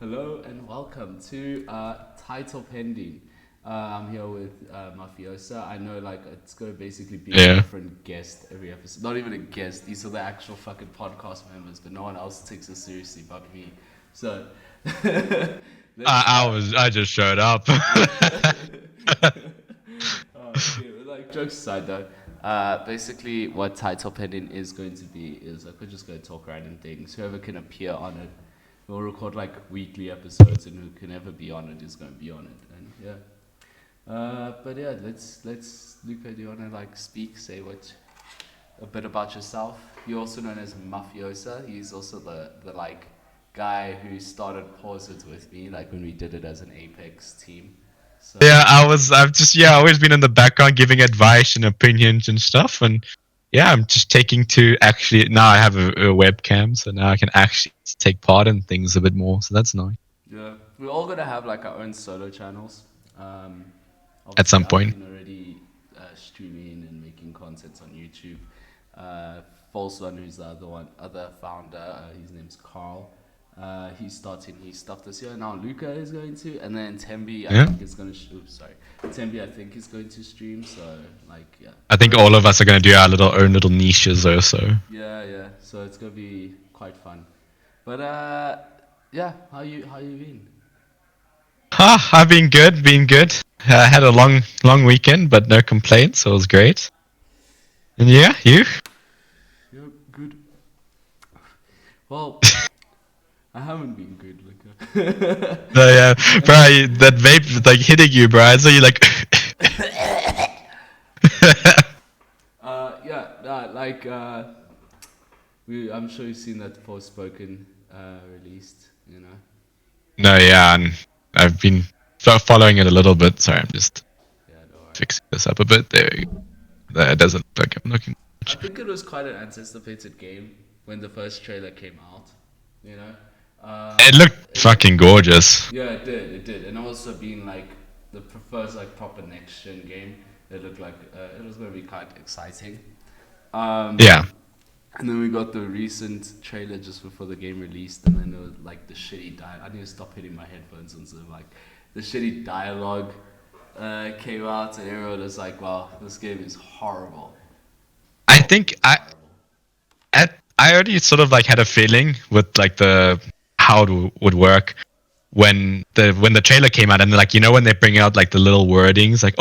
Hello and welcome to Title Pending. I'm here with Mafiosa. I know it's going to basically be a Yeah, different guest every episode. Not even a guest, these are the actual fucking podcast members, but no one else takes it seriously but me. So, let's start. I just showed up. Okay, jokes aside though, basically what Title Pending is going to be is we're just going to talk random things. Whoever can appear on it, we'll record like weekly episodes, and who can ever be on it is going to be on it. And yeah, but yeah, let's Luca, do you want to speak, say what a bit about yourself? You're also known as Mafiosa. He's also the guy who started pauses with me, like when we did it as an Apex team. So Yeah, I've just always been in the background giving advice and opinions and stuff, and yeah, I'm just taking to actually now I have a webcam, so now I can actually take part in things a bit more. So that's nice. yeah, we're all gonna have like our own solo channels. At Obviously, some I've point. been already streaming and making content on YouTube. False one, who's the other founder, his name's Carl. He's starting his stuff this year. Now Luca is going to, and then Tembi I Yeah, think is gonna. Oops, sorry. Tembi I think is going to stream. So yeah, I think all of us are gonna do our own little niches or so. yeah. So it's gonna be quite fun. But yeah, how you been? I've been good, been good. I had a long weekend, but no complaints. So it was great. And yeah, you? Yeah, good. Well, I haven't been good, Luca. No, yeah, bro, that vape is like hitting you, bro. So you like. Yeah, I'm sure you've seen that Forspoken released. You know. No, yeah, and I've been following it a little bit. Sorry, I'm just Yeah, don't worry. fixing this up a bit. There we go. That doesn't look like I'm looking I much. think it was quite an anticipated game when the first trailer came out. You know. It looked It looked. fucking gorgeous. Yeah, it did, and also being the first proper next gen game, it looked like it was going to be quite exciting. Yeah, Um, and then we got the recent trailer just before the game released, and then it was the shitty I need to stop hitting my headphones and sort of the shitty dialogue came out, and everyone was like, "Wow, this game is horrible, I think horrible, horrible." I already sort of like had a feeling with like the how it would work when the trailer came out, and like when they bring out like the little wordings like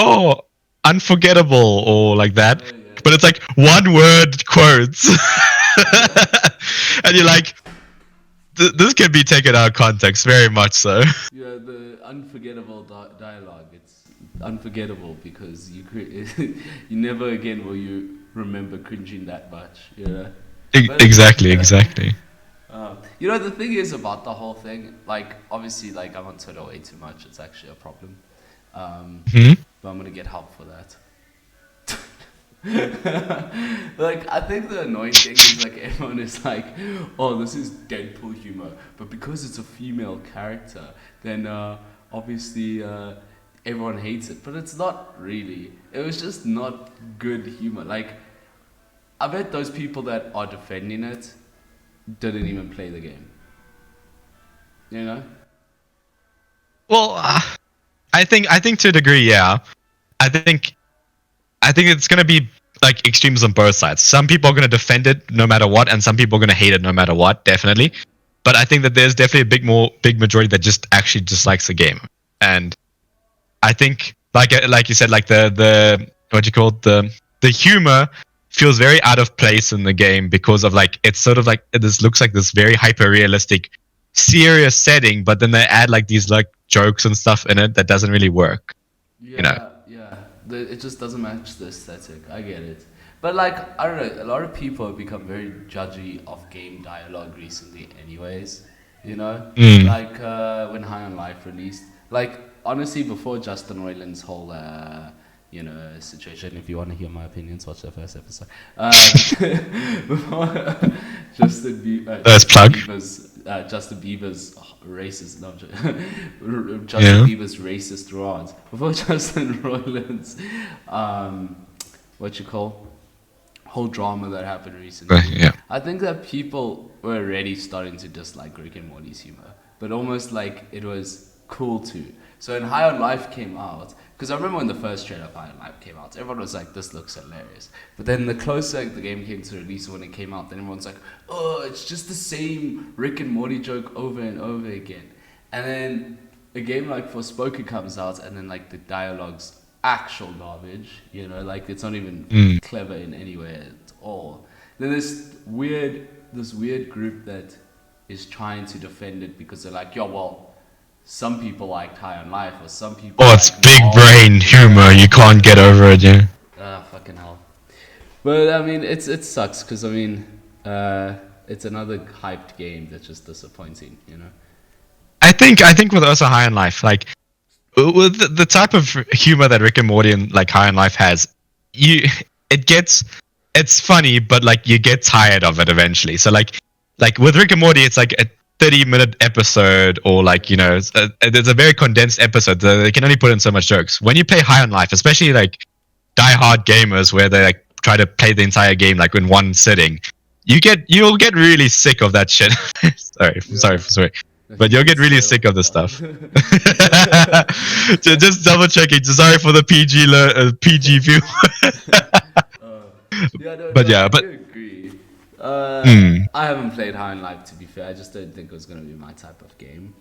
unforgettable or like that, Yeah, but it's like one word quotes. yeah, And you're like, this can be taken out of context very much so. yeah. The unforgettable dialogue. It's unforgettable because you never again will you remember cringing that much. You know, but. Exactly. The thing is about the whole thing, obviously, I'm on Twitter way too much. It's actually a problem. Um, Hmm. but I'm gonna get help for that. I think the annoying thing is everyone is like, "Oh, this is Deadpool humor," but because it's a female character, then obviously everyone hates it. But it's not really. It was just not good humor. I bet those people that are defending it didn't even play the game. You know? Well, I think to a degree, yeah. I think I think it's gonna be like extremes on both sides. Some people are gonna defend it no matter what, and some people are gonna hate it no matter what. Definitely, but I think that there's definitely a big majority that just actually dislikes the game. And I think like you said, like the what you call it, the humor feels very out of place in the game because of like it's sort of like this looks like this very hyper realistic serious setting, but then they add like these like jokes and stuff in it that doesn't really work. You know. Yeah. It just doesn't match the aesthetic. I get it. But I don't know. A lot of people have become very judgy of game dialogue recently, anyways. You know, Mm. when High on Life released. Honestly, before Justin Roiland's whole situation. If you want to hear my opinions, watch the first episode. Before There's plug. Justin Bieber's racist, no, Justin Yeah. Bieber's racist rants. Before Justin Roiland's, what you call, whole drama that happened recently. Yeah. I think that people were already starting to dislike Rick and Morty's humor, but almost like it was cool too. So when High on Life came out, because I remember when the first trailer of High on Life came out, everyone was like, "This looks hilarious." But then the closer the game came to release, when it came out, then everyone's like, "Oh, it's just the same Rick and Morty joke over and over again." And then a game like Forspoken comes out, and then like the dialogue's actual garbage. You know, like it's not even clever in any way at all. Then this weird group that is trying to defend it because they're like, "Yo, well, some people liked High on Life, or some people Oh, it's like big Marvel." brain humor. You can't get over it, yeah. Ah, fucking hell. But I mean, it sucks because I mean, it's another hyped game that's just disappointing, you know. I think with also High on Life, like with the type of humor that Rick and Morty and like High on Life has, you it gets it's funny, but like you get tired of it eventually. So like with Rick and Morty, it's like a 30-minute episode, or like it's a very condensed episode. They can only put in so much jokes. When you play High on Life, especially like die-hard gamers, where they like try to play the entire game like in one sitting, you'll get really sick of that shit. Yeah. sorry, but you'll get really sick of the stuff. Just double checking. Sorry for the PG view. Uh, yeah, no, But no, yeah, I but do agree. mm, I haven't played High on Life, to be fair. I just don't think it was gonna be my type of game.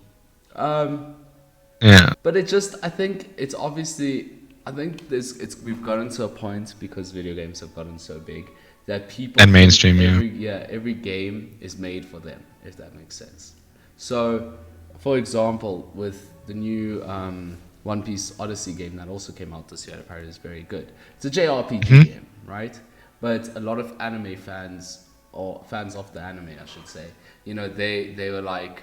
Um, yeah, but it just, I think it's obviously, I think we've gotten to a point because video games have gotten so big that people and think mainstream, yeah. every game is made for them, if that makes sense. So, for example, with the new One Piece Odyssey game that also came out this year, apparently is very good. It's a JRPG game, right? But a lot of anime fans, or fans of the anime, I should say, they were like,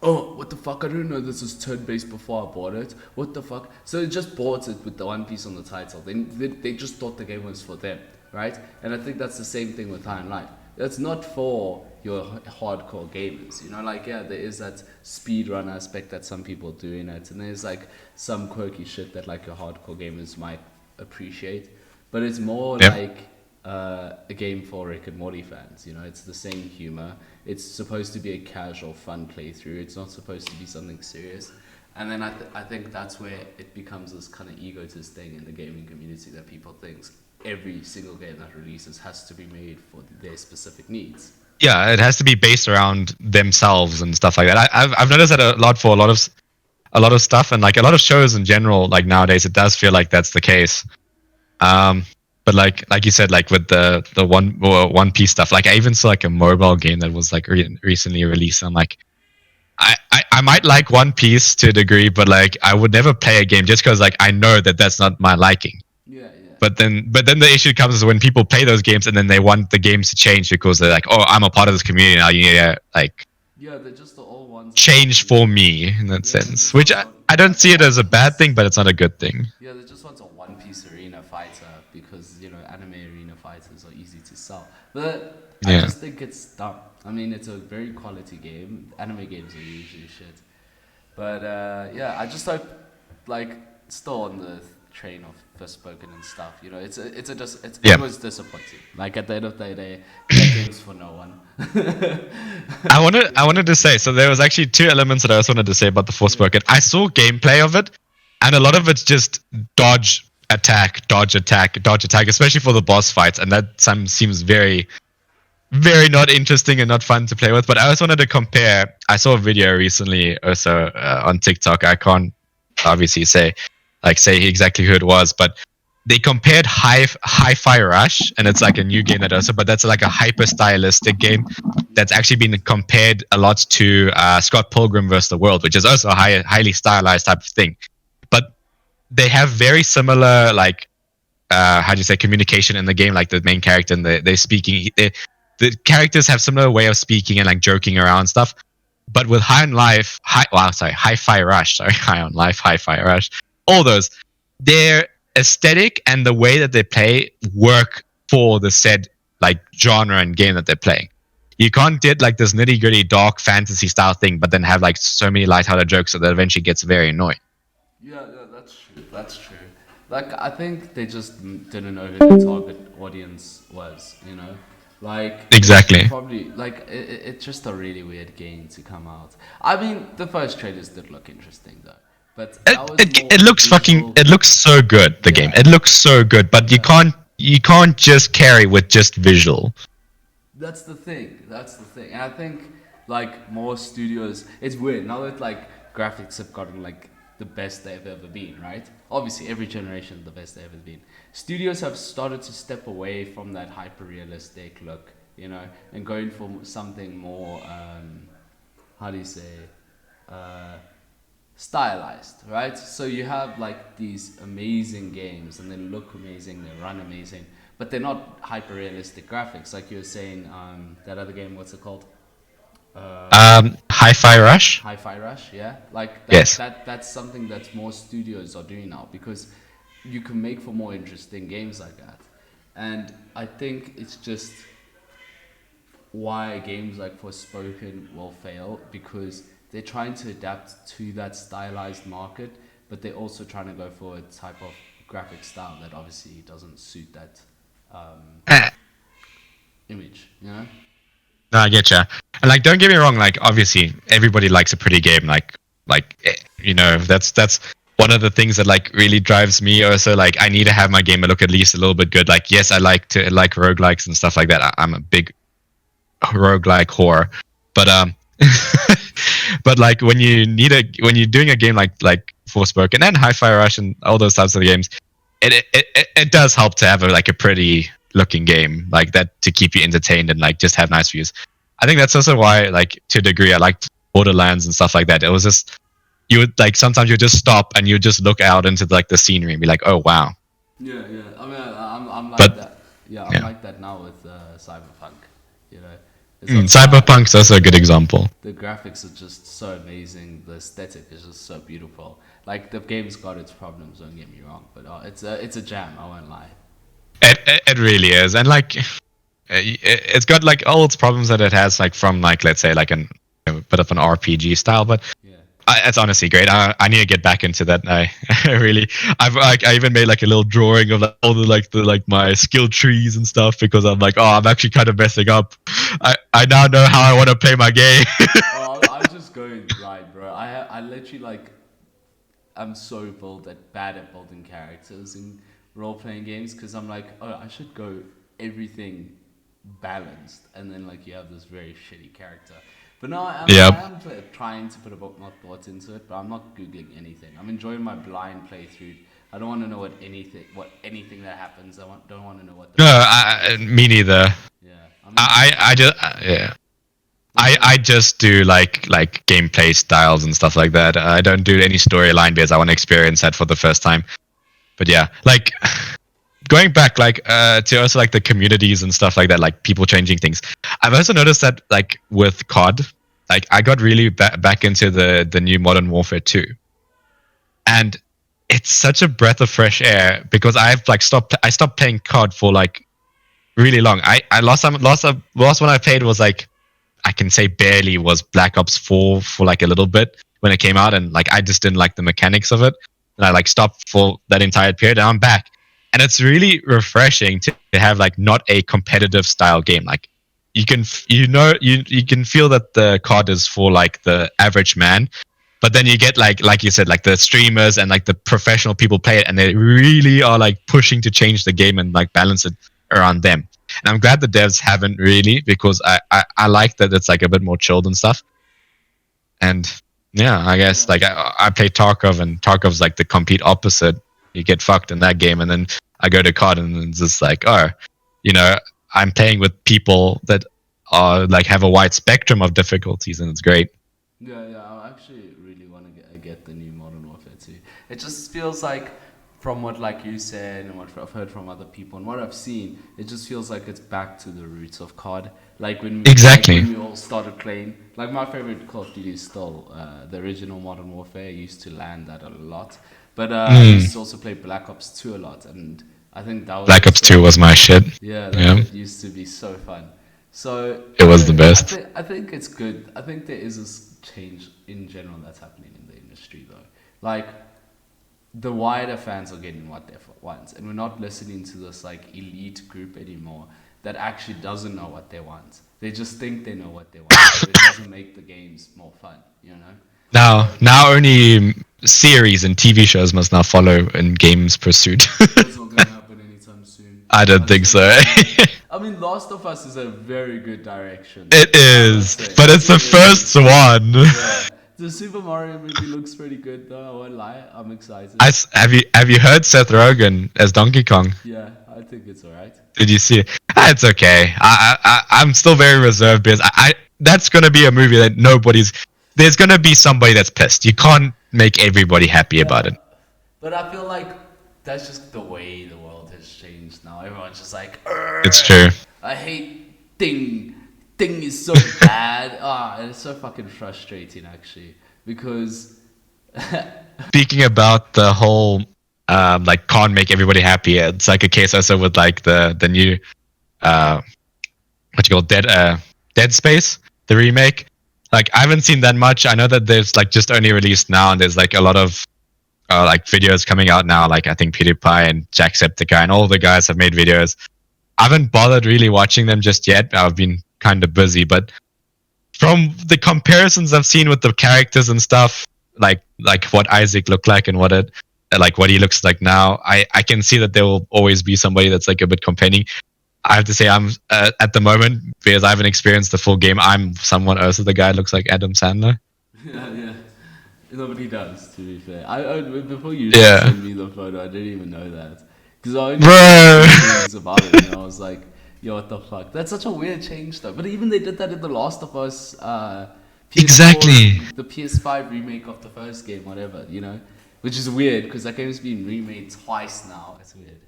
"Oh, what the fuck? I didn't know this was turn-based before I bought it. What the fuck?" So they just bought it with the One Piece on the title. They just thought the game was for them, right? And I think that's the same thing with High on Life. It's not for your hardcore gamers, like, yeah, there is that speedrun aspect that some people do in it, and there's like some quirky shit that like your hardcore gamers might appreciate, but it's more Yep. like a game for Rick and Morty fans. It's the same humor. It's supposed to be a casual, fun playthrough. It's not supposed to be something serious. And then I think that's where it becomes this kind of egotist thing in the gaming community that people think every single game that releases has to be made for their specific needs. Yeah, it has to be based around themselves and stuff like that. I've noticed that a lot for a lot of stuff, and like a lot of shows in general. Like nowadays, it does feel like that's the case. Um, but like you said, like with the One Piece stuff, like I even saw like a mobile game that was like recently released. I'm like, I might like One Piece to a degree, but like I would never play a game just because like I know that that's not my liking. Yeah, yeah. But then the issue comes is when people play those games and then they want the games to change because they're like, oh, I'm a part of this community now. You need to like Yeah, they're just the old ones. change for me in that Yeah, they sense, just which want I don't a see it One as a bad Piece. thing, but it's not a good thing. Yeah, they just want a One Piece arena fighter because anime arena fighters are easy to sell. But I Yeah. just think it's dumb. I mean, it's a very quality game. Anime games are usually shit. But yeah, I just hope, like, still on the train of Forspoken and stuff. Yeah. It was disappointing. Like at the end of the day, that game's for no one. I wanted to say, so there was actually two elements that I also wanted to say about the Forspoken. I saw gameplay of it, and a lot of it's just dodge, attack, dodge, attack, dodge, attack, especially for the boss fights, and that seems very, very not interesting and not fun to play with. But I also wanted to compare. I saw a video recently also on TikTok. I can't obviously say exactly who it was, but they compared Hi-Fi Rush, and it's like a new game that also, but that's like a hyper stylistic game that's actually been compared a lot to Scott Pilgrim vs. the World, which is also a highly stylized type of thing. But they have very similar, like, how do you say, communication in the game. Like the main character and they're speaking. The characters have similar way of speaking and like joking around stuff. But with Hi-Fi Rush, sorry, High on Life, Hi-Fi Rush, all those, their aesthetic and the way that they play work for the said like genre and game that they're playing. You can't get like this nitty gritty dark fantasy style thing, but then have like so many lighthearted jokes that eventually gets very annoying. Yeah, that's true. That's true. Like, I think they just didn't know who the target audience was. Like it's Exactly. probably like it's just a really weird game to come out. I mean, the first trailers did look interesting though, but It, that was it, more it of a looks fucking. visual. It looks so good. The game. Yeah, It looks so good, but yeah. you can't just carry with just visual. That's the thing. That's the thing. And I think like more studios, it's weird now that like graphics have gotten like the best they've ever been, right? Obviously, every generation the best they've ever been. Studios have started to step away from that hyper realistic look, and going for something more. How do you say? Uh, Stylized, right? So you have like these amazing games and they look amazing, they run amazing, but they're not hyper realistic graphics. Like you were saying, that other game, what's it called? Hi-Fi Rush. Hi-Fi Rush, yeah. Like Yes. that's something that more studios are doing now because you can make for more interesting games like that. And I think it's just why games like Forspoken will fail because they're trying to adapt to that stylized market, but they're also trying to go for a type of graphic style that obviously doesn't suit that Eh, image, you know? No, I get you. And like, don't get me wrong. Like, obviously, everybody likes a pretty game. That's one of the things that like really drives me. Also, like, I need to have my game look at least a little bit good. Like, yes, I like roguelikes and stuff like that. I'm a big roguelike whore, but but like when you're doing a game like Forspoken and Hi-Fi Rush and all those types of games, it does help to have a pretty looking game like that to keep you entertained and like just have nice views. I think that's also why, like, to a degree, I liked Borderlands and stuff like that. It was just, you would like, sometimes you just stop and you just look out into like the scenery and be like, oh wow. Yeah, yeah. I mean, I'm like But that. Yeah, I'm yeah. like that now with Cyberpunk. You know, it's like Cyberpunk's also a good example. the graphics are just so amazing. The aesthetic is just so beautiful. Like the game's got its problems. Don't get me wrong, but it's a jam. I won't lie. It really is, and like it's got like all its problems that it has, like from like, let's say, like a bit of an RPG style, but Yeah. it's honestly great. I need to get back into that. I really, I even made like a little drawing of like, all the my skill trees and stuff because I'm like, oh, I'm actually kind of messing up. I now know how I want to play my game. Oh, I'm just going blind, bro. I literally like I'm so bad at building characters in role playing games because I'm like, oh, I should go everything balanced, and then like you have this very shitty character. But no, I Yep. am trying to put a bit more thought into it, but I'm not googling anything. I'm enjoying my blind playthrough. I don't want to know what anything that happens. Don't want to know what the No, backstory is. me neither. Yeah, I'm enjoying I it. just yeah. There's no. I just do like gameplay styles and stuff like that. I don't do any storyline because I want to experience that for the first time. But yeah, like going back to also like the communities and stuff like that, like people changing things. I've also noticed that like with COD, like I got really back into the new Modern Warfare 2, and it's such a breath of fresh air because I stopped playing COD for like really long. I last one I played was like, I can say barely, was Black Ops 4 for like a little bit when it came out, and like I just didn't like the mechanics of it, and I like stopped for that entire period, and I'm back, and it's really refreshing to have like not a competitive style game. Like you can you can feel that the COD is for like the average man, but then you get like you said, like the streamers and like the professional people play it, and they really are like pushing to change the game and like balance it around them. And I'm glad the devs haven't really, because I like that it's like a bit more chilled and stuff. And yeah, I guess Yeah. like I play Tarkov, and Tarkov's like the complete opposite. You get fucked in that game, and then I go to COD, and it's just like, oh, you know, I'm playing with people that are like have a wide spectrum of difficulties, and it's great. Yeah, yeah. I actually really want to get the new Modern Warfare 2. It just feels like, from what like you said and what I've heard from other people and what I've seen, it just feels like it's back to the roots of COD. Exactly. When we all started playing. Like my favorite Call of Duty is still the original Modern Warfare. I used to land that a lot, but I used to also play Black Ops 2 a lot, and I think that was Black Ops 2 also. was my shit. Yeah, that Yeah, shit used to be so fun. So it I was the don't know. best. I think it's good. I think there is this change in general that's happening in the industry though. Like the wider fans are getting what they want, and we're not listening to this like elite group anymore that actually doesn't know what they want. They just think they know what they want, but it doesn't make the games more fun, you know? So Now only series and TV shows must now follow in games pursuit. that's not gonna happen anytime soon. I don't I'd think say so. maybe not. I mean, Last of Us is a very good direction. It I must is, say, but it's it's a the really good first start. one. Yeah, the Super Mario movie looks pretty good though. I won't lie. I'm excited. Have you heard Seth Rogen as Donkey Kong? Yeah, I think it's alright. Did you see it? It's okay. I'm still very reserved because that's gonna be a movie that nobody's. There's gonna be somebody that's pissed. You can't make everybody happy about Yeah, it. but I feel like that's just the way the world has changed now. Everyone's just like, It's "Urgh, true. I hate Thing. Thing is so bad. And it's so fucking frustrating actually because Speaking about the whole like can't make everybody happy, it's like a case also with like the new uh what you call Dead Space, the remake. Like I haven't seen that much. I know that there's like just only released now, and there's like a lot of like videos coming out now. Like I think PewDiePie and Jacksepticeye and all the guys have made videos. I haven't bothered really watching them just yet. I've been kind of busy, but from the comparisons I've seen with the characters and stuff, like what Isaac looked like and what he looks like now, I can see that there will always be somebody that's like a bit complaining. I have to say I'm at the moment because I haven't experienced the full game. I'm someone else. The guy looks like Adam Sandler. yeah, yeah. Nobody does, to be fair. Before you Yeah, sent me the photo, I didn't even know that because I only heard bro. good things about it, and I was like, "Yo, what the fuck?" That's such a weird change, though. But even they did that in the Last of Us PS4, Exactly. the PS5 remake of the first game, whatever, you know, which is weird because that game's been remade twice now. It's weird,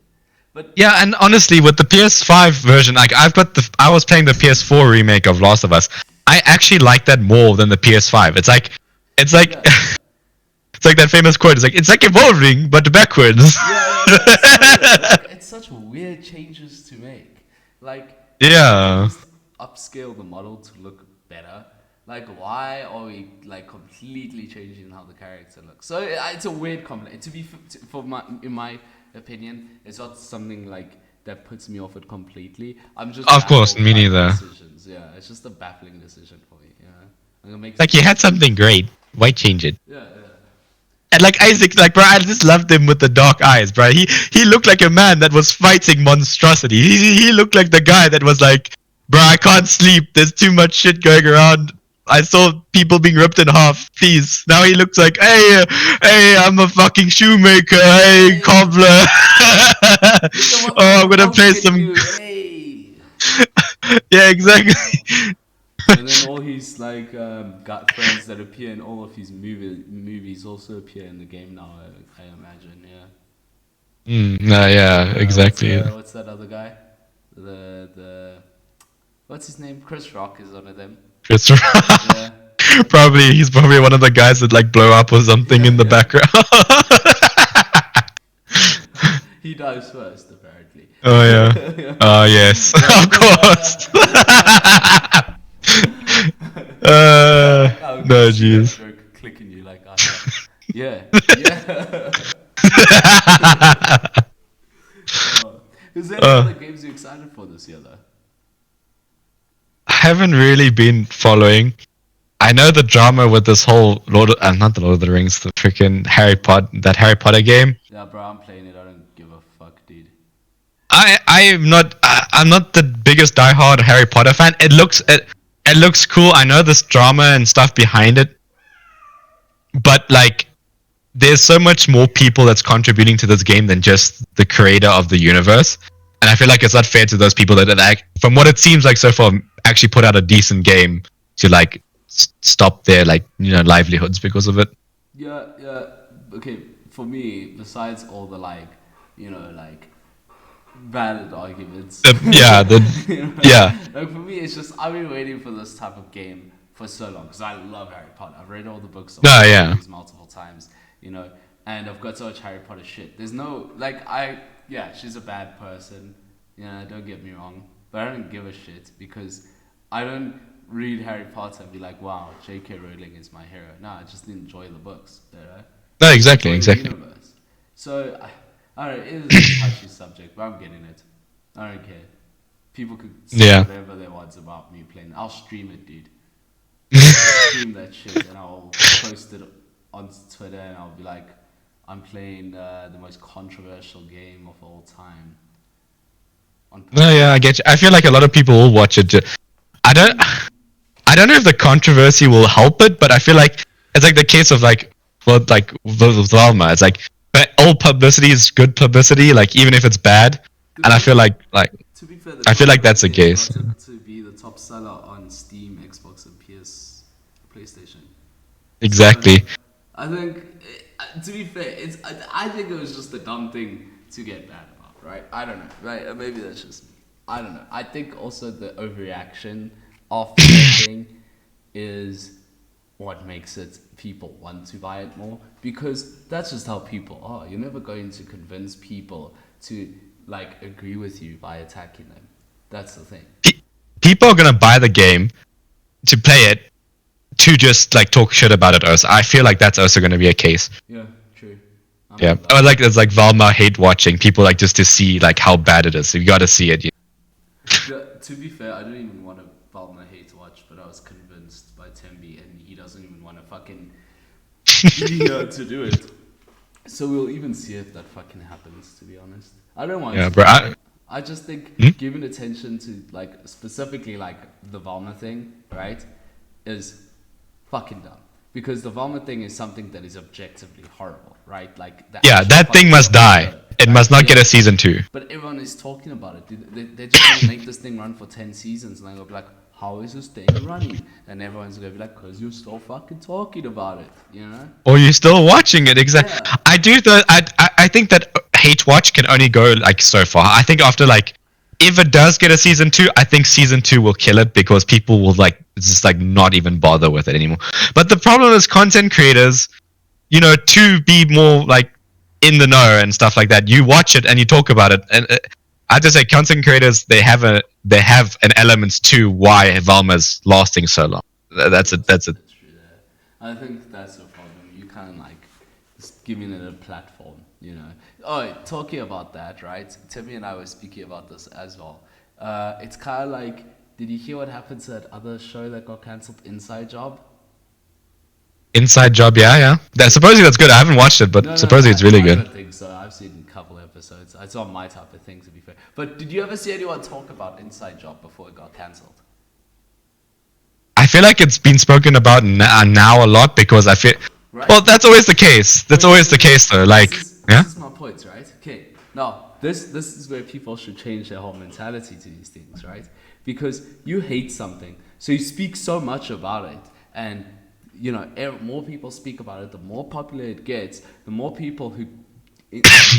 but Yeah, and honestly, with the PS5 version, like I was playing the PS4 remake of Last of Us. I actually like that more than the PS5. It's like, yeah, it's like that famous quote. It's like evolving, but backwards. yeah. So like, it's such weird changes to make. Like, can't they Yeah. just upscale the model to look better? Like, why are we like completely changing how the character looks? So it's a weird complaint. To be for my in my opinion, it's not something like that puts me off it completely. I'm just Of course, baffled me by the neither. decisions. Yeah, it's just a baffling decision for me. Yeah, and it makes Like me you had something great. Why change it? yeah, yeah. And like Isaac, like bro, I just loved him with the dark eyes, bro. He looked like a man that was fighting monstrosity. He looked like the guy that was like, bro, I can't sleep. There's too much shit going around. I saw people being ripped in half. Please. Now he looks like, hey, I'm a fucking shoemaker. Hey, Hey, cobbler. look at what my Oh, I'm gonna mouse play can some. do. Hey. Yeah, exactly. And then all his like got friends that appear in all of his movies also appear in the game now. I imagine, yeah. No, yeah, What's exactly. what's that other guy? The what's his name? Chris Rock is one of them. Chris Yeah, probably he's probably one of the guys that like blow up or something yeah, in the yeah. background. He dies first, apparently. Oh yeah. Yeah. Oh yes. Yeah. Of course. I could No see that jeez. joke clicking you like, yeah, yeah. Is there any uh, other games you're excited for this year, though? I haven't really been following. I know the drama with this whole not the Lord of the Rings, the freaking Harry Potter game. Yeah, bro, I'm playing it. I don't give a fuck, dude. I'm not the biggest diehard Harry Potter fan. It looks cool. I know this drama and stuff behind it, but like there's so much more people that's contributing to this game than just the creator of the universe. And I feel like it's not fair to those people that from what it seems like so far, actually put out a decent game to like stop their like livelihoods because of it. Yeah, yeah. Okay, for me, besides all the like, like valid arguments. Yeah, yeah, Like for me, it's just I've been waiting for this type of game for so long because I love Harry Potter. I've read all the books, all no, the yeah, movies multiple times, and I've got so much Harry Potter shit. There's no like yeah, she's a bad person. Don't get me wrong, but I don't give a shit because I don't read Harry Potter and be like, wow, J.K. Rowling is my hero. No, I just enjoy the books. no, I just exactly, enjoy the exactly. universe. So I don't know. It is a touchy subject, but I'm getting it. I don't care. People could say Yeah. whatever they want about me playing. I'll stream it, dude. I'll stream that shit and I'll post it on Twitter and I'll be like, I'm playing the most controversial game of all time on No, purpose. yeah, I get you. I feel like a lot of people will watch it. I don't. I don't know if the controversy will help it, but I feel like it's like the case of like, well, like with Velma. It's like, but all publicity is good publicity, like even if it's bad. The And I feel controversy, like to be fair, the I feel like that's the controversy has case. got it to be the top seller on Steam, Xbox, and PlayStation. So Exactly. I think, to be fair, I think it was just a dumb thing to get mad about, right? I don't know, right? Maybe that's just me. I don't know. I think also the overreaction of the whole thing is what makes it people want to buy it more, because that's just how people are. You're never going to convince people to like agree with you by attacking them. That's the thing. People are gonna buy the game to play it to just like talk shit about it. Also, I feel like that's also gonna be a case. Yeah, true. I'm Yeah, with that. or like it's like Valma hate watching people like just to see like how bad it is. So you got to see it. Yeah, to be fair, I don't even want to Bob my hate watch, but I was convinced by Tembi, and he doesn't even want to fucking be here to do it. So we'll even see if that fucking happens. To be honest, I don't want Yeah, to. bro. I just think Hmm? giving attention to like specifically like the Valma thing, right, is fucking dumb. Because the Valma thing is something that is objectively horrible, right? Like the Yeah, actual that thing content must of the die. show, It right? must not get Yeah. a season 2. But everyone is talking about it. They're just gonna make this thing run for 10 seasons, and they'll be like, "How is this thing running?" And everyone's gonna be like, "Cause you're still fucking talking about it," you know? Or you're still watching it. Exactly. Yeah. I do. I think that hate watch can only go like so far. I think after like, if it does get a season 2, I think season 2 will kill it because people will like just like not even bother with it anymore. But the problem is content creators, to be more like in the know and stuff like that. You watch it and you talk about it, and I just say content creators they have an element to why Valma's lasting so long. That's it. That's it. That's true there. I think that's the problem. You kind of like just giving it a platform, you know? Oh, talking about that, right? Timmy and I were speaking about this as well. It's kind of like, did you hear what happened to that other show that got cancelled, Inside Job? Inside Job, yeah, yeah. Supposedly that's good. I haven't watched it, No, but no, supposedly it's really I good. don't think so. I've seen a couple episodes. It's not my type of thing, to be fair. But did you ever see anyone talk about Inside Job before it got cancelled? I feel like it's been spoken about now a lot because I feel. Right? Well, that's always the case. That's always the case, though. Like, This yeah. is my point, right? Okay. Now, this is where people should change their whole mentality to these things, right? Because you hate something, so you speak so much about it, and more people speak about it, the more popular it gets, the more people who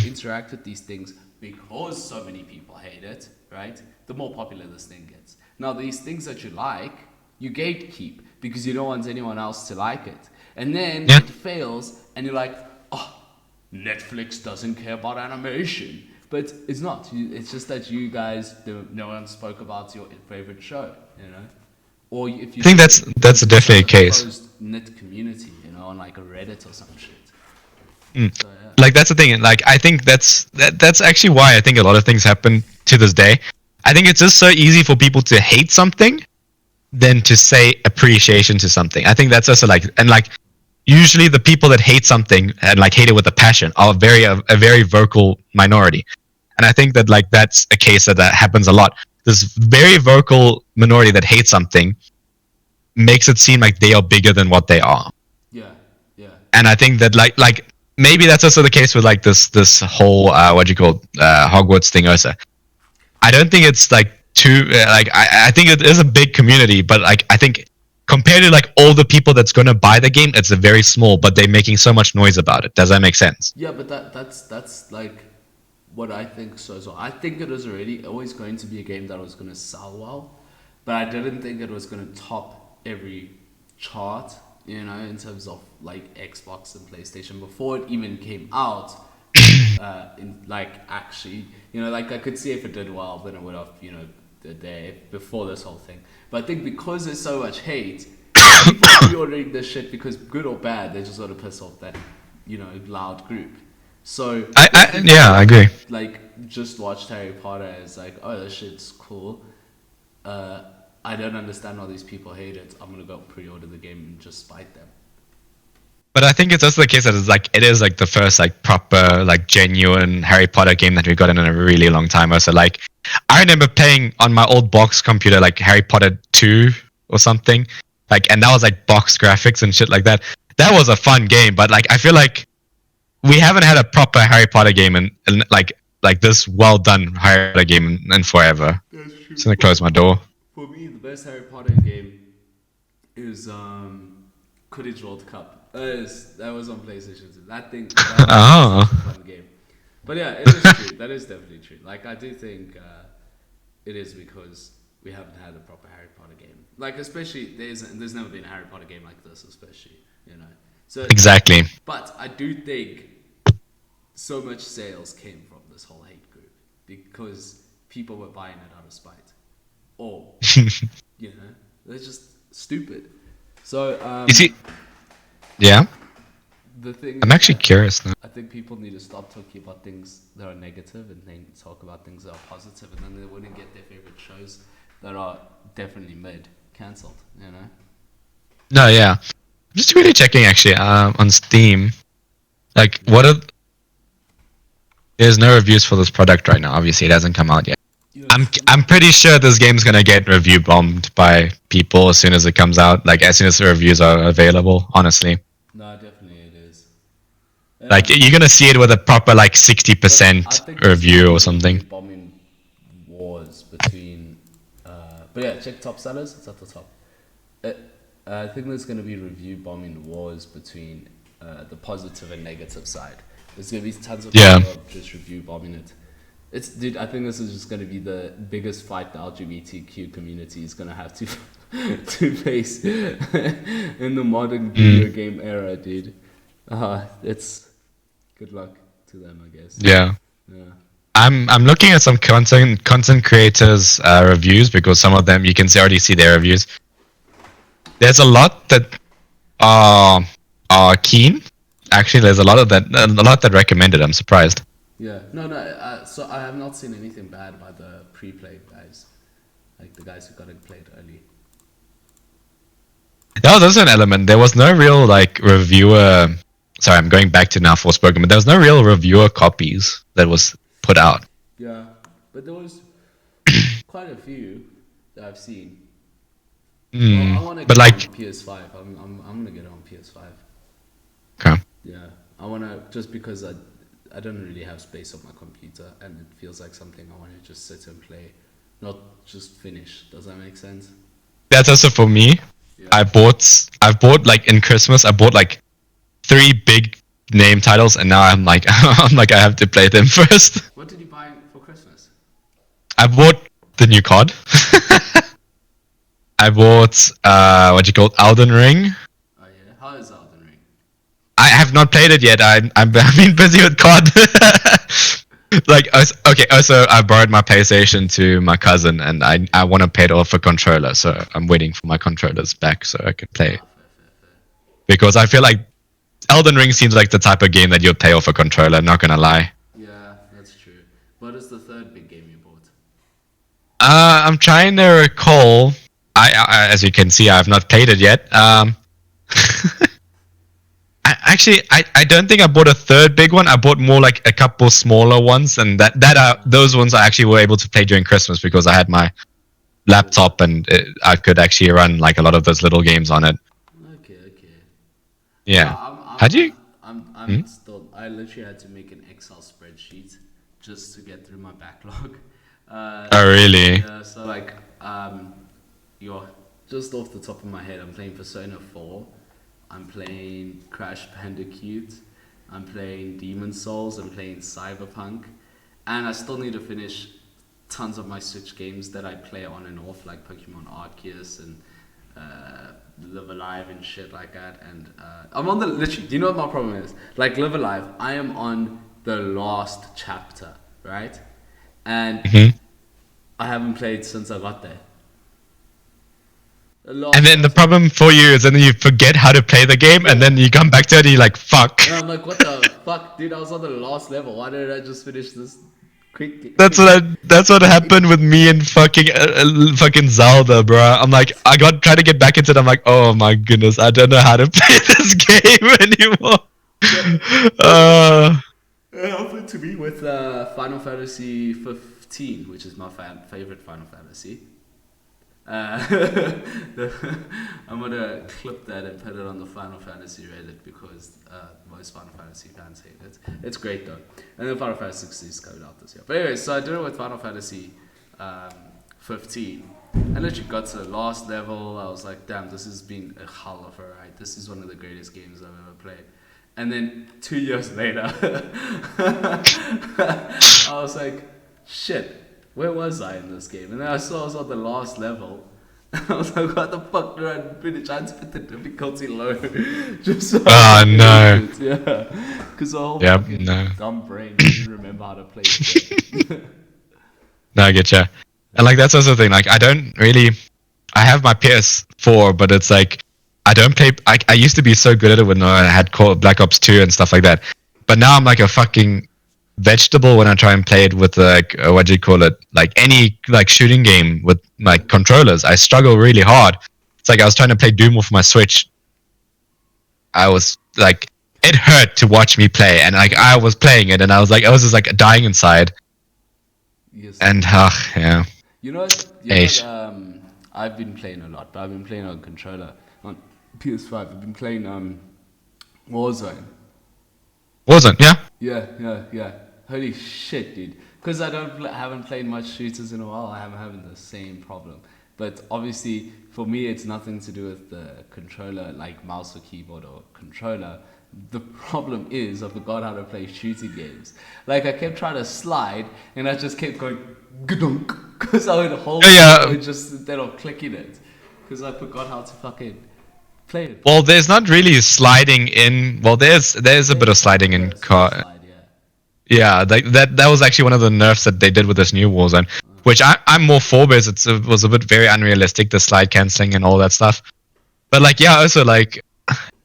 interact with these things, because so many people hate it, right? The more popular this thing gets. Now, these things that you like, you gatekeep because you don't want anyone else to like it. And then Yeah. it fails, and you're like, oh, Netflix doesn't care about animation. But it's not. It's just that you guys, no one spoke about your favorite show, you know? Or if you I think that's it's definitely a such case. closed-knit community, on like a Reddit or some shit. So, yeah. Like that's the thing. Like I think that's actually why I think a lot of things happen to this day. I think it's just so easy for people to hate something than to say appreciation to something. I think that's also like, and like usually the people that hate something and like hate it with a passion are a very vocal minority. And I think that like that's a case that happens a lot. This very vocal minority that hates something makes it seem like they are bigger than what they are. Yeah, yeah. And I think that like maybe that's also the case with like this whole what do you call Hogwarts thing also. I don't think it's like too like I think it is a big community, but like I think compared to like all the people that's gonna buy the game, it's a very small, but they're making so much noise about it. Does that make sense? Yeah, but that's like what I think so. I think it was already always going to be a game that was going to sell well, but I didn't think it was going to top every chart, in terms of like Xbox and PlayStation before it even came out. In like actually, like I could see if it did well, then it would have, the day before this whole thing. But I think because there's so much hate, people pre-ordering this shit because good or bad, they just want to piss off that, loud group. So there's I people yeah, who I agree. like just watched Harry Potter and it's like, oh, this shit's cool. Uh, I don't understand why these people hate it. I'm gonna go pre-order the game and just spite them. But I think it's also the case that it is like the first like proper like genuine Harry Potter game that we've gotten in a really long time. So like I remember playing on my old box computer like Harry Potter 2 or something. Like and that was like box graphics and shit like that. That was a fun game, but like I feel like we haven't had a proper Harry Potter game in like this well done Harry Potter game in forever. That's Just true. gonna close my door. For me, the best Harry Potter game is Quidditch World Cup. That was on PlayStation 2. That was Oh. such a fun game. But yeah, it is true. That is definitely true. Like I do think it is because we haven't had a proper Harry Potter game. Like especially there's never been a Harry Potter game like this, especially you know. So, Exactly. but I do think so much sales came from this whole hate group because people were buying it out of spite, or you know, they're just stupid. So You see, yeah, the thing I'm is actually that curious now. I think people need to stop talking about things that are negative and then talk about things that are positive, and then they wouldn't get their favorite shows that are definitely mid cancelled. You know? No, yeah. I'm just really checking actually on Steam. Like, Yeah. there's no reviews for this product right now. Obviously, it hasn't come out yet. Yeah, I'm pretty sure this game's gonna get review bombed by people as soon as it comes out. Like, as soon as the reviews are available. Honestly, no, definitely it is. like And you're gonna see it with a proper like but I 60% think there's gonna review be or something. review bombing wars between. But yeah, check top sellers. It's at the top. Uh, I think there's gonna be review bombing wars between the positive and negative side. There's gonna be tons of Yeah. people just review bombing it. Dude. I think this is just gonna be the biggest fight the LGBTQ community is gonna have to to face in the modern video game era, dude. It's good luck to them, I guess. Yeah. Yeah. I'm looking at some content creators reviews because some of them you can already see their reviews. There's a lot that are keen. Actually, there's a lot that recommended. I'm surprised. Yeah. No, no. So I have not seen anything bad by the pre-play guys, like the guys who got it played early. That was also an element. There was no real like reviewer. Sorry, I'm going back to now Forspoken, but there was no real reviewer copies that was put out. Yeah, but there was quite a few that I've seen. Well, I want to But get it like, on PS5. I'm gonna get it on PS5. okay. Yeah, I wanna just because I don't really have space on my computer, and it feels like something I want to just sit and play, not just finish. Does that make sense? That's also for me. Yeah. I've bought like in Christmas. I bought like 3 big name titles, and now I'm like I'm like I have to play them first. What did you buy for Christmas? I bought the new COD. I bought what you call Elden Ring. Oh yeah, how is Elden Ring? I have not played it yet. I've been busy with COD. Like okay, also I borrowed my PlayStation to my cousin, and I want to pay it off a controller, so I'm waiting for my controllers back so I can play. Ah, fair. Because I feel like Elden Ring seems like the type of game that you'd pay off a controller. Not gonna lie. Yeah, that's true. What is the third big game you bought? I'm trying to recall. As you can see, I have not played it yet. I don't think I bought a third big one. I bought more like a couple smaller ones, and those ones I actually were able to play during Christmas because I had my laptop and I could actually run like a lot of those little games on it. Okay. Yeah. How do you? Hmm? I'm still. I literally had to make an Excel spreadsheet just to get through my backlog. Oh really? Yeah, so like, you're just off the top of my head. I'm playing Persona 4. I'm playing Crash Bandicoot. I'm playing Demon Souls. I'm playing Cyberpunk, and I still need to finish tons of my Switch games that I play on and off, like Pokemon Arceus and Live Alive and shit like that. And I'm on the literally. Do you know what my problem is? Like Live Alive, I am on the last chapter, right? And Mhm. I haven't played since I got there. The And last then the level. problem for you is then you forget how to play the game, and Yeah. then you come back to it and you're like, fuck. And I'm like, what the fuck, dude? I was on the last level. Why didn't I just finish this quickly? That's what happened with me and fucking Zelda, bro. I'm like, I got trying to get back into it. I'm like, oh my goodness, I don't know how to play this game anymore. Yeah. Uh, It happened to me with Final Fantasy 15, which is my favorite Final Fantasy. Uh, I'm gonna clip that and put it on the Final Fantasy Reddit because most Final Fantasy fans hate it. It's great though. And then Final Fantasy 16 is coming out this year. But anyway, so I did it with Final Fantasy 15. I literally got to the last level. I was like, damn, this has been a hell of a ride. This is one of the greatest games I've ever played. And then 2 years later, I was like, shit, where was I in this game? And then I saw I was on the last level. I was like, what the fuck did I finish? I had to put the difficulty low just so I oh could no. finish it. Yeah. Because the whole Yep, fucking no. dumb brain didn't remember how to play the game. No, I get ya. And like that's also the thing. Like I don't really. I have my PS4, but it's like I don't play. I used to be so good at it when I had Black Ops 2 and stuff like that. But now I'm like a fucking vegetable when I try and play it with like what do you call it? Like any like shooting game with like controllers. I struggle really hard. It's like I was trying to play Doom with my Switch. I was like, it hurt to watch me play, and like I was playing it, and I was just like dying inside. Yes. And yeah. You know what? Eish. I've been playing a lot, but I've been playing on controller on PS5. I've been playing Warzone. Wasn't, yeah. Yeah. Holy shit, dude. Because haven't played much shooters in a while, I'm having the same problem. But obviously, for me, it's nothing to do with the controller, like mouse or keyboard or controller. The problem is I forgot how to play shooting games. Like I kept trying to slide, and I just kept going gdunk because I would hold Yeah. it just instead of clicking it because I forgot how to fucking play it. Well, there's not really sliding in. Well, there's a bit of sliding in car. Slide, yeah. Yeah, that was actually one of the nerfs that they did with this new Warzone, which I'm more for because it was a bit very unrealistic, the slide canceling and all that stuff. But like, yeah, also like,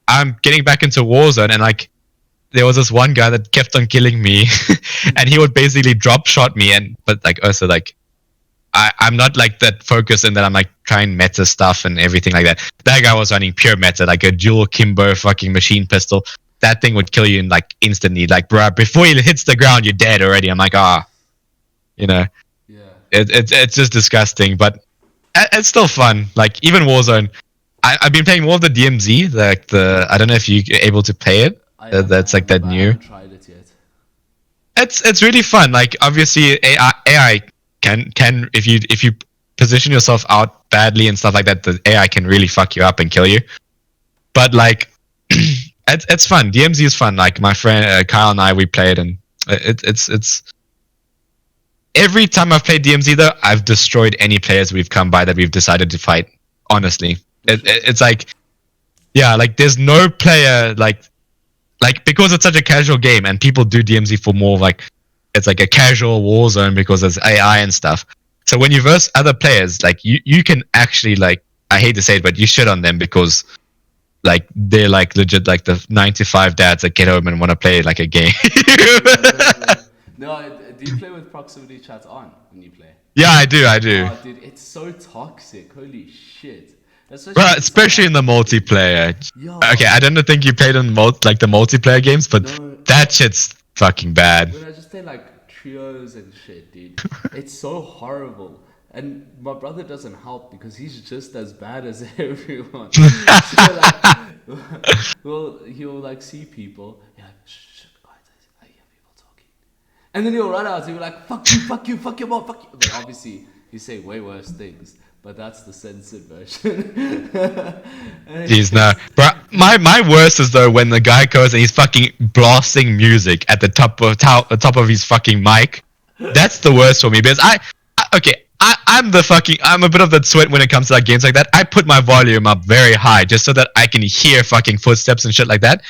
I'm getting back into Warzone, and like, there was this one guy that kept on killing me, and he would basically drop shot me, but like also like, I'm not like that focused in that I'm like trying meta stuff and everything like that. That guy was running pure meta, like a dual Kimbo fucking machine pistol. That thing would kill you in like instantly. Like, bruh, before he hits the ground, you're dead already. I'm like, you know, Yeah. it's just disgusting, but it's still fun. Like even Warzone, I've been playing more of the DMZ. Like I don't know if you're able to play it. That's like that I new. haven't tried it yet. It's really fun. Like obviously AI can if you position yourself out badly and stuff like that, the AI can really fuck you up and kill you. But like it's fun. DMZ is fun. Like my friend Kyle and I, we played, and it's every time I've played DMZ though, I've destroyed any players we've come by that we've decided to fight. Honestly, it's like, yeah, like there's no player like because it's such a casual game and people do DMZ for more like it's like a casual war zone because there's AI and stuff. So when you verse other players, like you can actually like, I hate to say it, but you shit on them because like they're like legit like the 95 dads that get home and want to play like a game. No, do you play with proximity chat on when you play? Yeah, I do. Oh, dude, it's so toxic. Holy shit. Especially in the multiplayer. Yo. Okay, I don't think you played on like the multiplayer games, but No. that shit's fucking bad. When I just play like trios and shit, dude, it's so horrible. And my brother doesn't help because he's just as bad as everyone. So like, well, he'll like see people, yeah, like, shh, quiet, I hear people talking. And then he'll run out and he'll be like, fuck you, fuck your mom, fuck you. But obviously, he say way worse things. But that's the censored version. Jeez, no. Bro, my worst is though when the guy goes and he's fucking blasting music at the top of his fucking mic. That's the worst for me because I'm a bit of that sweat when it comes to like games like that. I put my volume up very high just so that I can hear fucking footsteps and shit like that.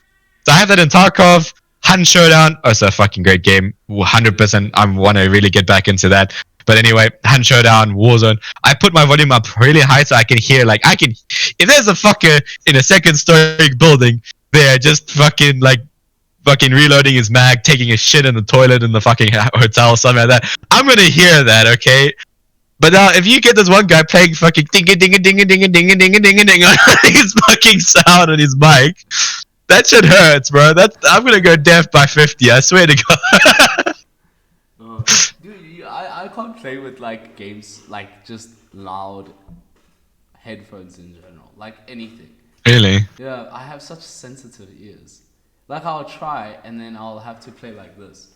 So I have that in Tarkov, Hunt Showdown. Oh, it's a fucking great game. 100%. I want to really get back into that. But anyway, Hand Showdown, Warzone. I put my volume up really high so I can hear. Like I can, if there's a fucker in a second-story building, there just fucking reloading his mag, taking a shit in the toilet in the fucking hotel, something like that. I'm gonna hear that, okay? But now, if you get this one guy playing fucking ding a ding a ding a ding a ding a ding a ding a ding on his fucking sound on his mic, that shit hurts, bro. I'm gonna go deaf by 50. I swear to God. Dude, I can't play with like games like just loud headphones in general, like anything. Really? Yeah, I have such sensitive ears. Like I'll try and then I'll have to play like this.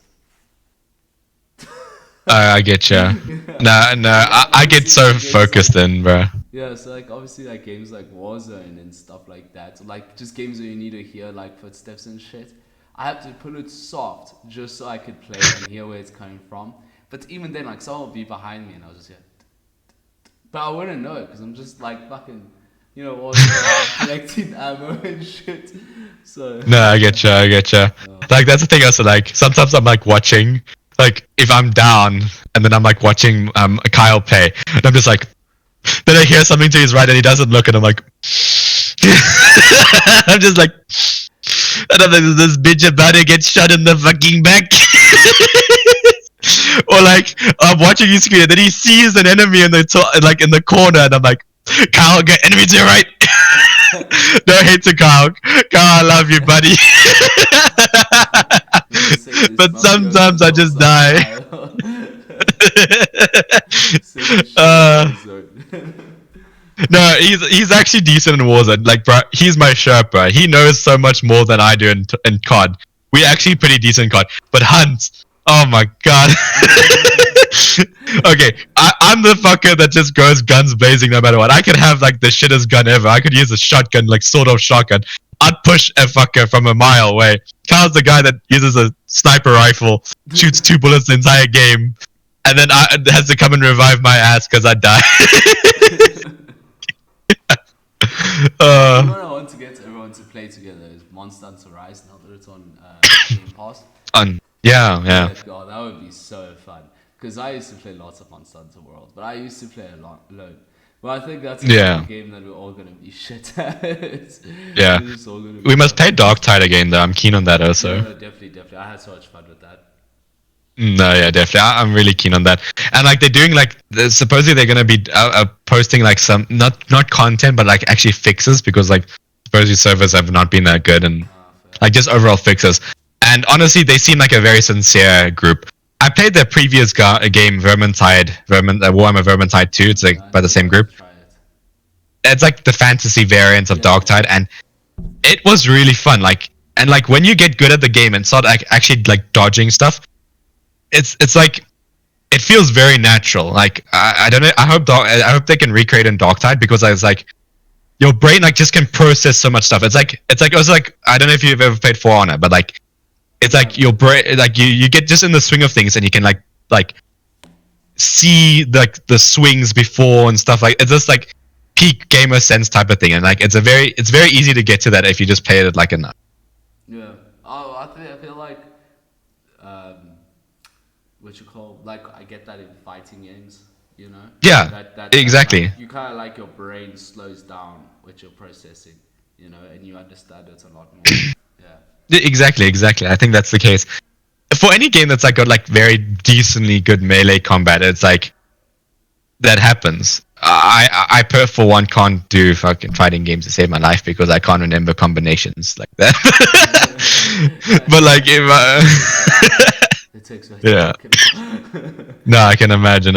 I get you. No, I get so focused in, bro. Yeah, so like obviously like games like Warzone and stuff like that, like just games where you need to hear like footsteps and shit. I have to put it soft just so I could play and hear where it's coming from. But even then, like someone will be behind me and I'll just hear. But I wouldn't know it because I'm just like fucking, all collecting ammo and shit. So. No, I get you. Like that's the thing. Also, like sometimes I'm like watching, like if I'm down and then I'm like watching Kyle play, and I'm just like, then I hear something to his right and he doesn't look, and I'm like, I'm just like, and I'm like, this bitch about to get shot in the fucking back. Or like I'm watching his screen and then he sees an enemy in in the corner, and I'm like, Kyle, get enemy to your right. No hate to Kyle. Kyle, I love you, buddy. But sometimes I just die. No, he's actually decent in Warzone. Like, bro, he's my shirt, bro. He knows so much more than I do in COD. We're actually pretty decent in COD. But Hunt, oh my god. Okay, I'm the fucker that just goes guns blazing no matter what. I could have like the shittest gun ever. I could use a shotgun, like sort of shotgun. I'd push a fucker from a mile away. Kyle's the guy that uses a sniper rifle, shoots 2 bullets the entire game, and then has to come and revive my ass because I die. What I want to get everyone to play together is Monster Hunter Rise now that it's on Game Pass. Yeah. God, that would be so fun. Because I used to play lots of Monster Hunter World, but I used to play a lot alone. But I think that's a game that we're all gonna be shit at. Yeah. We must play Darktide again though. I'm keen on that also. Yeah, no, definitely. I had so much fun with that. No, yeah, definitely. I'm really keen on that. And like they're doing like supposedly they're gonna be posting like some not content but like actually fixes, because like supposedly servers have not been that good, and like just overall fixes. And honestly, they seem like a very sincere group. I played the previous game, Warhammer Vermintide 2. It's like by the same group. It's like the fantasy variant of Darktide, and it was really fun. Like, and like when you get good at the game and start actually like dodging stuff, it's like it feels very natural. Like I don't know. I hope they can recreate in Darktide, because it's like your brain like just can process so much stuff. It's also like I don't know if you've ever played For Honor, but like. It's like your brain, like you get just in the swing of things, and you can like see like the swings before and stuff. Like it's just like peak gamer sense type of thing, and like it's very easy to get to that if you just play it like enough. Yeah. Oh, I feel like what you call, like I get that in fighting games, Yeah. Exactly. Like, you kind of like your brain slows down with your processing, and you understand it a lot more. Yeah. Exactly. I think that's the case. For any game that's like got like very decently good melee combat, it's like that happens. I for one can't do fucking fighting games to save my life because I can't remember combinations like that. But like if it takes yeah. No, I can imagine.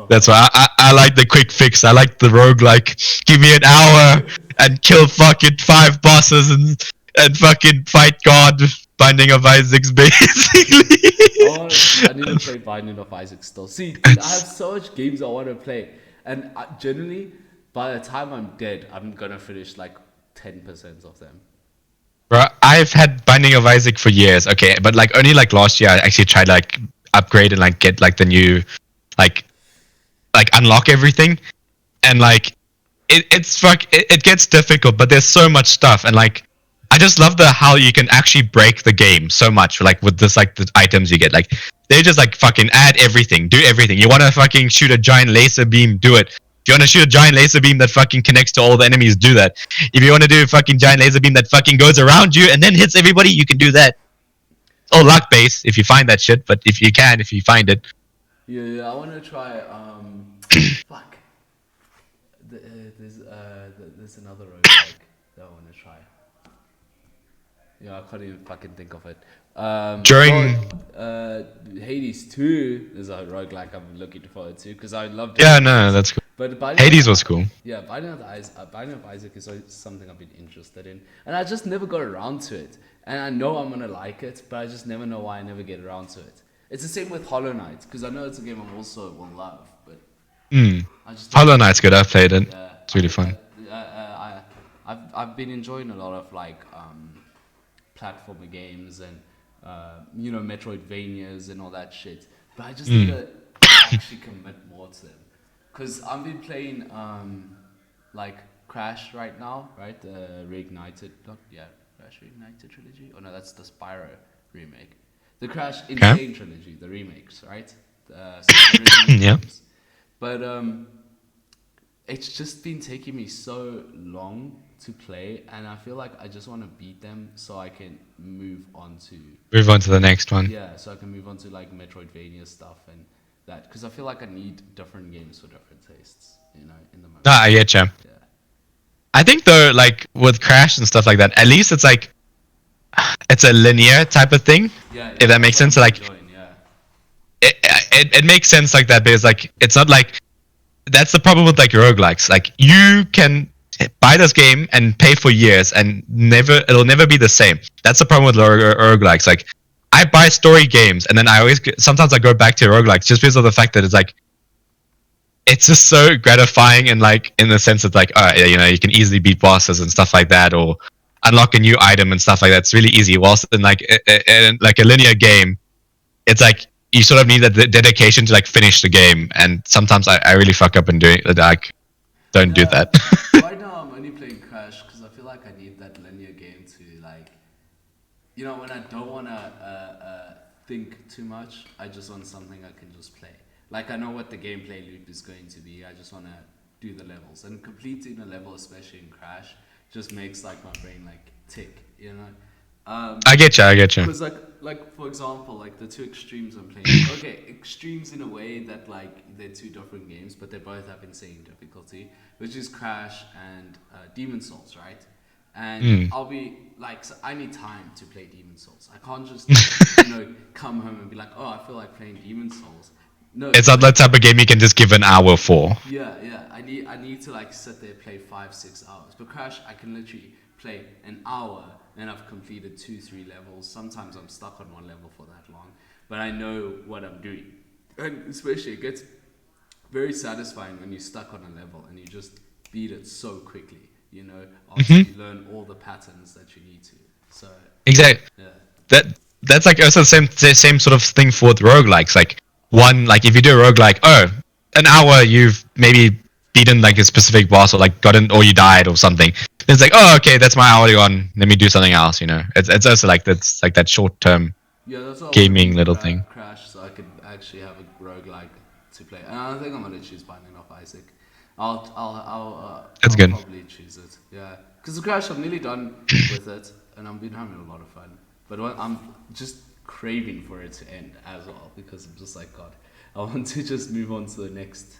That's why I like the quick fix. I like the roguelike. Give me an hour and kill fucking 5 bosses and fucking fight God, Binding of Isaac, basically. I need to play Binding of Isaac still. See, dude, I have so much games I want to play, and generally, by the time I'm dead, I'm gonna finish like 10% of them. Bro, I've had Binding of Isaac for years. Okay, but like only like last year, I actually tried like upgrade and like get like the new, like unlock everything, and like it gets difficult, but there's so much stuff, and like I just love the how you can actually break the game so much, like with this, like the items you get. Like they just like fucking add everything, do everything. You want to fucking shoot a giant laser beam, do it. If you want to shoot a giant laser beam that fucking connects to all the enemies, do that. If you want to do a fucking giant laser beam that fucking goes around you and then hits everybody, you can do that. All luck based if you find that shit, but if you find it. Yeah, I want to try. Fuck. There's another roguelike that I want to try. Yeah, I can't even fucking think of it. During Hades 2 is a roguelike I'm looking forward to because I loved Yeah, it. no, that's cool. But Hades was cool. Yeah, Binding of Isaac is always something I've been interested in, and I just never got around to it. And I know I'm gonna like it, but I just never know why I never get around to it. It's the same with Hollow Knight because I know it's a game I'm also will love, but I just Hollow Knight's good. I've played it. yeah, It's really fun. I've been enjoying a lot of like platformer games and Metroidvanias and all that shit, but I just need to actually commit more to them. Because I've been playing like Crash right now, right? The Crash Reignited trilogy. Oh no, that's the Spyro remake. The Crash Insane trilogy, the remakes, right? So the original Yeah. games. But it's just been taking me so long to play, and I feel like I just want to beat them so I can move on to The next one. so I can move on to like Metroidvania stuff and that, because I feel like I need different games for different tastes, in the moment. I get you. Yeah. I think though, like with Crash and stuff like that, at least it's like it's a linear type of thing. Yeah, If that makes sense. So, like it makes sense like that because like it's not like that's the problem with like roguelikes. Like you can buy this game and pay for years and it'll never be the same. That's the problem with roguelikes. Like I buy story games and then sometimes I go back to roguelikes just because of the fact that it's like it's just so gratifying and like in the sense that like you can easily beat bosses and stuff like that or unlock a new item and stuff like that. It's really easy. Whilst in like a linear game, it's like you sort of need that dedication to like finish the game, and sometimes I really fuck up and don't do that. Right now I'm only playing Crash because I feel like I need that linear game to like, when I don't want to think too much, I just want something I can just play. Like I know what the gameplay loop is going to be. I just want to do the levels, and completing a level, especially in Crash, just makes like my brain like tick. I get you. Because like for example, like the two extremes I'm playing. Okay, extremes in a way that like they're two different games, but they both have insane difficulty, which is Crash and Demon Souls, right? And I'll be like, so I need time to play Demon Souls. I can't just come home and be like, oh, I feel like playing Demon Souls. No, It's not that type of game you can just give an hour for. Yeah. I need to like sit there, play 5-6 hours. But Crash, I can literally play an hour and I've completed 2-3 levels. Sometimes I'm stuck on one level for that long, but I know what I'm doing. And especially it gets very satisfying when you're stuck on a level and you just beat it so quickly, after you learn all the patterns that you need to. So Exactly. yeah. That's like also the same sort of thing for the roguelikes. Like if you do a roguelike, an hour you've maybe beaten like a specific boss or like or you died or something. It's like, oh, okay, that's my hour gone. Let me do something else. It's also like that's like that short term gaming little thing. Crash, so I could actually have a roguelike to play. And I think I'm gonna choose Binding of Isaac. I'll good. probably choose it. Yeah, because the Crash I'm nearly done with it, and I've been having a lot of fun. But I'm just craving for it to end as well, because I'm just like, God, I want to just move on to the next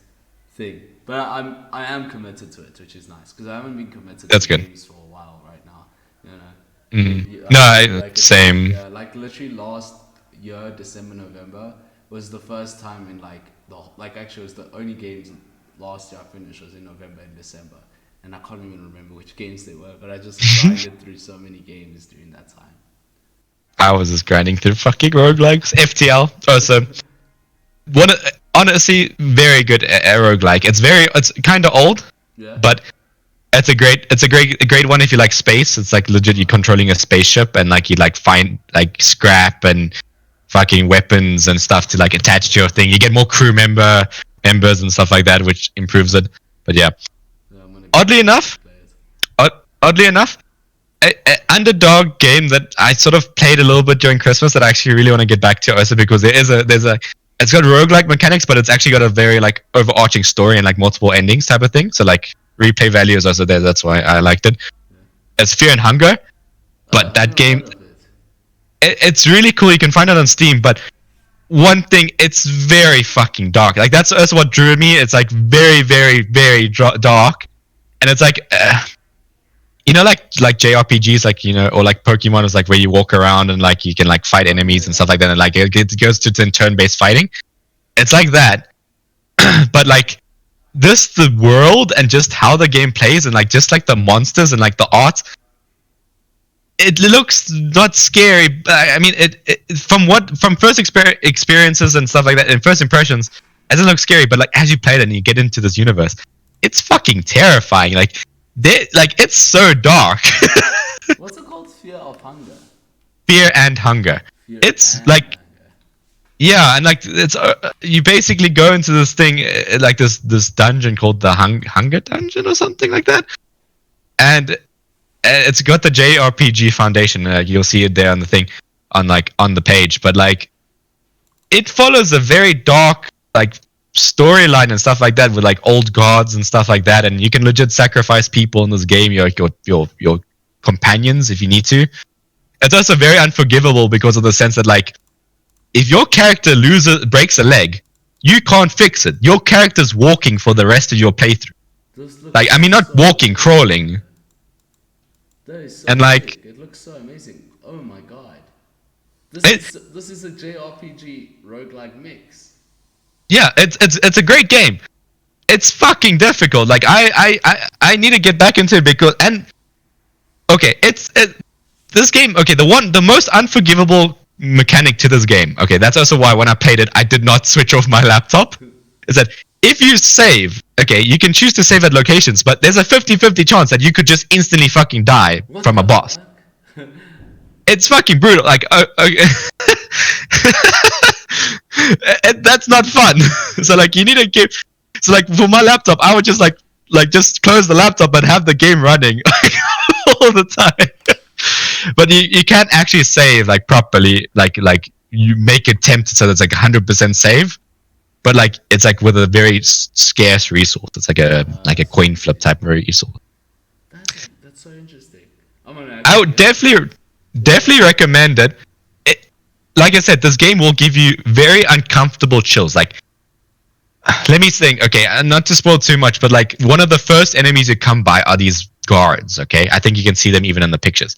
thing. But I am committed to it, which is nice, because I haven't been committed to games for a while right now. Same. Yeah, like literally last year, December, November was the first time in actually it was the only games last year I finished was in November and December, and I can't even remember which games they were, but I just grinded through so many games during that time. I was just grinding through fucking roguelikes. FTL. Also, honestly, very good roguelike. It's kind of old, but it's a great one if you like space. It's like legit, you're controlling a spaceship and like you like find like scrap and fucking weapons and stuff to like attach to your thing. You get more crew members and stuff like that, which improves it. But yeah, oddly enough, a underdog game that I sort of played a little bit during Christmas that I actually really want to get back to also because it's got roguelike mechanics, but it's actually got a very like overarching story and like multiple endings type of thing. So like replay value is also there. That's why I liked it. It's Fear and Hunger, Oh, but I've that never game heard of it. it's really cool. You can find it on Steam, but one thing, it's very fucking dark. Like that's what drew me. It's like very, very, very dark, and it's like like JRPGs, like or like Pokemon is like where you walk around and like you can like fight Oh enemies yeah, and yeah. stuff like that, and like it goes to turn-based fighting. It's like that, but like this the world and just how the game plays and like just like the monsters and like the art. It looks not scary. But I mean, from first experiences and stuff like that, and first impressions, it doesn't look scary. But like as you play it and you get into this universe, it's fucking terrifying. Like it's so dark. What's it called? Fear of Hunger. Fear and Hunger. Fear It's and like Hunger. yeah, and like it's you basically go into this thing like this dungeon called the Hunger Dungeon or something like that, and it's got the JRPG foundation. You'll see it there on the thing, on the page. But like, it follows a very dark like storyline and stuff like that with like old gods and stuff like that. And you can legit sacrifice people in this game. Your companions if you need to. It's also very unforgivable because of the sense that like, if your character breaks a leg, you can't fix it. Your character's walking for the rest of your playthrough. This Like, I looks mean, not so walking, good. crawling, That is so and like sick. It looks so amazing. Oh my god. it. This is a JRPG roguelike mix. Yeah, it's a great game. It's fucking difficult. Like I need to get back into it because and okay, this game. Okay, the most unforgivable mechanic to this game. Okay, that's also why when I played it, I did not switch off my laptop. Is that if you save, okay, you can choose to save at locations, but there's a 50-50 chance that you could just instantly fucking die What from a the boss. fuck? It's fucking brutal. Like, that's not fun. So like, you need to keep. So like, for my laptop, I would just like just close the laptop and have the game running all the time. But you can't actually save like properly. Like you make it tempted so that's like 100% save. But like it's like with a very scarce resource. It's like a That's so coin flip interesting. type of resource. That's so interesting. I'm gonna I actually would get that. Yeah. definitely recommend it. Like I said, this game will give you very uncomfortable chills. Like, let me think. Okay, not to spoil too much, but like one of the first enemies you come by are these guards. Okay, I think you can see them even in the pictures.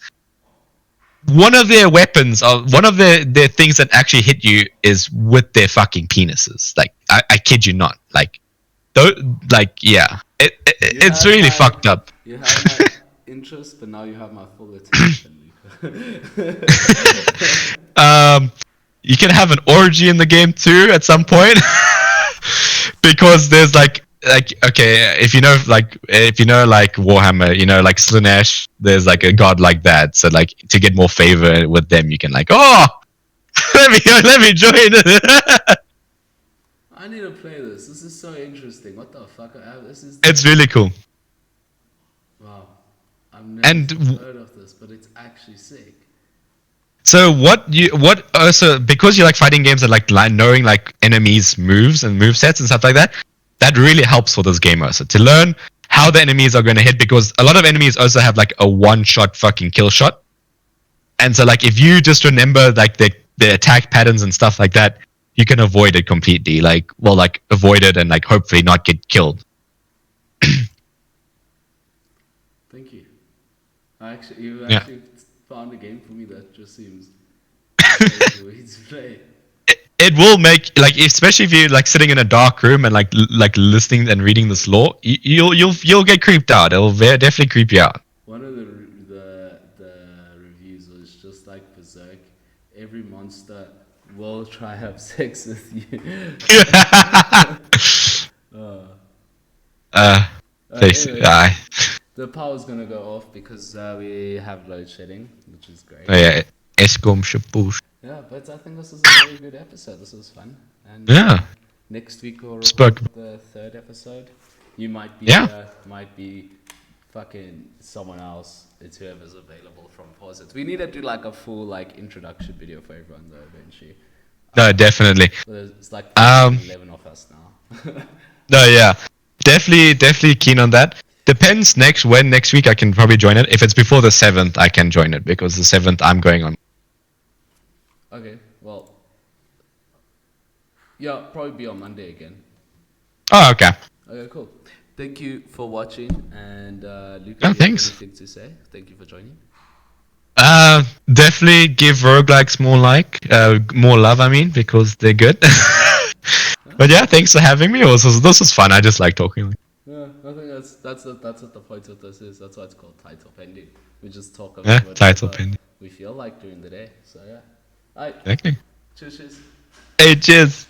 One of their weapons, or one of their things that actually hit you, is with their fucking penises. Like, I kid you not. Like, though, like yeah, You it's had really my fucked up. you had my interest, but now you have my full attention, Luca. Um, you can have an orgy in the game too at some point, because there's like okay, if you know like Warhammer, like Slanesh, there's like a god like that. So like to get more favor with them, you can like let me join it. I need to play this. This is so interesting. What the fuck? This is It's the really cool. wow. I've never And heard of this, but it's actually sick. so what also, because you like fighting games and like knowing like enemies moves and move sets and stuff like that, that really helps for this game also to learn how the enemies are going to hit, because a lot of enemies also have like a one shot fucking kill shot. And so like if you just remember like the attack patterns and stuff like that, you can avoid it completely. Like avoid it and like hopefully not get killed. Thank you. You Yeah. actually found a game for me that just seems so easy to play. It will make like, especially if you're like sitting in a dark room and like listening and reading this lore, you'll get creeped out. It'll definitely creep you out. One of the reviews was just like Berserk. Every monster will try have sex with you. uh, uh, Anyways, I, the power's gonna go off because we have load shedding, which is great. yeah, Eskom Shabush. Yeah, but I think this is a very good episode. This was fun, and Yeah, next week we'll spoke. record the third episode. You might be Yeah. might be fucking someone else. It's whoever's available from Faucets. We need to do like a full like introduction video for everyone though eventually. No, definitely. It's like Um, 11 of us now. no, yeah, definitely keen on that. Depends when next week I can probably join it. If it's before the 7th, I can join it because the 7th I'm going on. Okay, well, yeah, probably be on Monday again. Oh, okay. Okay, cool. Thank you for watching, and Luca, No, do you have thanks. anything to say? Thank you for joining. Definitely give roguelikes more love. I mean, because they're good. But yeah, thanks for having me. This was fun. I just like talking. Yeah, I think that's what the point of this is. That's why it's called title pending. We just talk Yeah, about title whatever pin. we feel like during the day. So yeah. Alright. Exactly. Cheers. Hey, cheers.